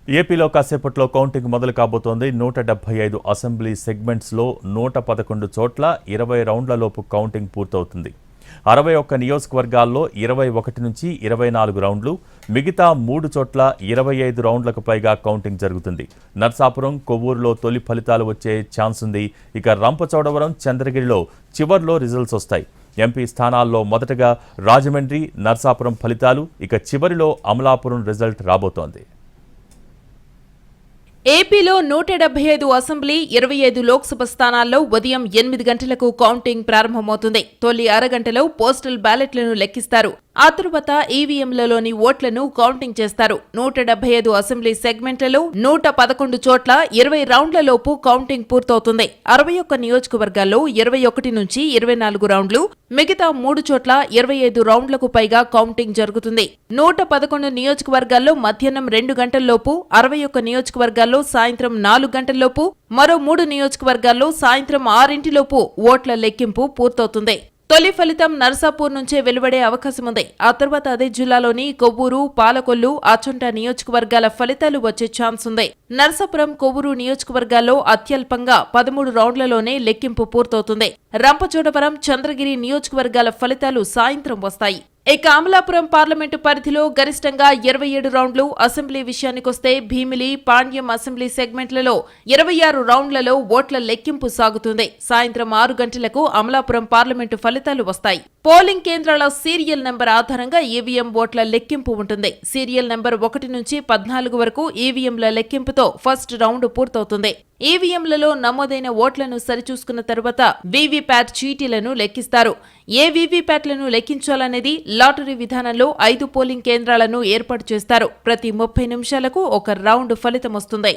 ఏపీలో కాసేపట్లో కౌంటింగ్ మొదలు కాబోతోంది. 175 అసెంబ్లీ సెగ్మెంట్స్లో 111 చోట్ల 20 రౌండ్లలోపు కౌంటింగ్ పూర్తవుతుంది. 61 నియోజకవర్గాల్లో 21 నుంచి 24 రౌండ్లు, మిగతా 3 చోట్ల 25 రౌండ్లకు పైగా కౌంటింగ్ జరుగుతుంది. నర్సాపురం, కొవ్వూరులో తొలి ఫలితాలు వచ్చే ఛాన్స్ ఉంది. ఇక రంపచోడవరం, చంద్రగిరిలో చివర్లో రిజల్ట్స్ వస్తాయి. ఎంపీ స్థానాల్లో మొదటగా రాజమండ్రి, నర్సాపురం ఫలితాలు, ఇక చివరిలో అమలాపురం రిజల్ట్ రాబోతోంది. ఏపీలో 175 అసెంబ్లీ, 25 లోక్సభ స్థానాల్లో ఉదయం 8 గంటలకు కౌంటింగ్ ప్రారంభమవుతుంది. తొలి అరగంటలో పోస్టల్ బ్యాలెట్లను లెక్కిస్తారు. ఆ తరువాత ఈవీఎంలలోని ఓట్లను కౌంటింగ్ చేస్తారు. 175 అసెంబ్లీ సెగ్మెంట్లలో 111 చోట్ల 20 రౌండ్లలోపు కౌంటింగ్ పూర్తవుతుంది. 61 నియోజకవర్గాల్లో 21 నుంచి 24 రౌండ్లు, మిగతా 3 చోట్ల 25 రౌండ్లకు పైగా కౌంటింగ్ జరుగుతుంది. 111 నియోజకవర్గాల్లో మధ్యాహ్నం 2 గంటల్లోపు, 61 నియోజకవర్గాల్లో సాయంత్రం 4 గంటల్లోపు, మరో 3 నియోజకవర్గాల్లో సాయంత్రం 6 ఓట్ల లెక్కింపు పూర్తవుతుంది. తొలి ఫలితం నర్సాపూర్ నుంచే వెలువడే అవకాశముంది. ఆ తర్వాత అదే జిల్లాలోని కొవ్వూరు, పాలకొల్లు, ఆచంట నియోజకవర్గాల ఫలితాలు వచ్చే ఛాన్స్ ఉంది. నర్సాపురం, కొవ్వూరు నియోజకవర్గాల్లో అత్యల్పంగా 13 రౌండ్లలోనే లెక్కింపు పూర్తవుతుంది. రంపచోడవరం, చంద్రగిరి నియోజకవర్గాల ఫలితాలు సాయంత్రం వస్తాయి. ఇక అమలాపురం పార్లమెంటు పరిధిలో గరిష్టంగా 27 రౌండ్లు. అసెంబ్లీ విషయానికొస్తే భీమిలి, పాండ్యం అసెంబ్లీ సెగ్మెంట్లలో 26 రౌండ్లలో ఓట్ల లెక్కింపు సాగుతుంది. సాయంత్రం 6 గంటలకు అమలాపురం పార్లమెంటు ఫలితాలు వస్తాయి. పోలింగ్ కేంద్రాల సీరియల్ నెంబర్ ఆధారంగా ఈవీఎం ఓట్ల లెక్కింపు ఉంటుంది. సీరియల్ నెంబర్ 1 నుంచి 14 వరకు ఈవీఎంల లెక్కింపుతో ఫస్ట్ రౌండ్ పూర్తవుతుంది. ఈవీఎంలలో నమోదైన ఓట్లను సరిచూసుకున్న తరువాత వీవీప్యాట్ చీటీలను లెక్కిస్తారు. ఏ వీవీప్యాట్లను లెక్కించాలనేది లాటరీ విధానంలో 5 పోలింగ్ కేంద్రాలను ఏర్పాటు చేస్తారు. ప్రతి 30 నిమిషాలకు ఒక రౌండ్ ఫలితం వస్తుంది.